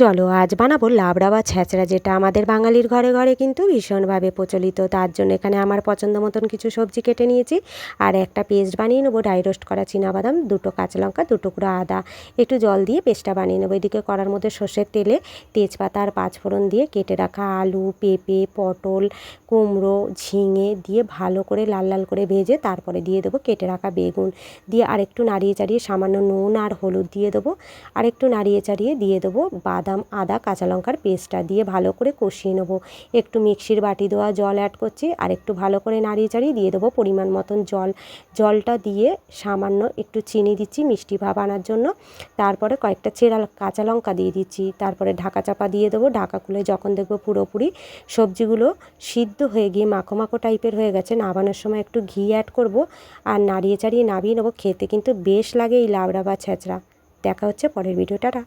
চলো আজ বানাবো লাবড়া বা ছ্যাঁচড়া, যেটা আমাদের বাঙালির ঘরে ঘরে কিন্তু ভীষণভাবে প্রচলিত। তার জন্য এখানে আমার পছন্দ মতন কিছু সবজি কেটে নিয়েছি আর একটা পেস্ট বানিয়ে নেবো। ড্রাই রোস্ট করা চিনাবাদাম, দুটো কাঁচা লঙ্কা, দু টুকরো আদা, একটু জল দিয়ে পেস্টটা বানিয়ে নেবো। এদিকে কড়ার মধ্যে সর্ষের তেলে তেজপাতা আর পাঁচফোড়ন দিয়ে কেটে রাখা আলু, পেঁপে, পটল, কুমড়ো, ঝিঙে দিয়ে ভালো করে লাল লাল করে ভেজে তারপরে দিয়ে দেবো কেটে রাখা বেগুন দিয়ে আরেকটু নাড়িয়ে চাড়িয়ে সামান্য নুন আর হলুদ দিয়ে দেবো। আরেকটু নাড়িয়ে চাড়িয়ে দিয়ে দেবো বাদাম, আদা, কাঁচা লঙ্কার পেস্টটা দিয়ে ভালো করে কষিয়ে নেবো। একটু মিক্সির বাটি দেওয়া জল অ্যাড করছি আর একটু ভালো করে নাড়িয়ে চাড়িয়ে দিয়ে দেবো পরিমাণ মতন জল। জলটা দিয়ে সামান্য একটু চিনি দিচ্ছি মিষ্টি ভাব আনার জন্য। তারপরে কয়েকটা চেরা কাঁচা লঙ্কা দিয়ে দিচ্ছি। তারপরে ঢাকা চাপা দিয়ে দেবো। ঢাকা খুলে যখন দেখবো পুরোপুরি সবজিগুলো সিদ্ধ হয়ে গিয়ে মাখো মাখো টাইপের হয়ে গেছে, নামানোর সময় একটু ঘি অ্যাড করব আর নাড়িয়ে চাড়িয়ে নামিয়ে নেবো। খেতে কিন্তু বেশ লাগে এই লাবড়া বা ছ্যাঁচড়া। দেখা হচ্ছে পরের ভিডিওটা।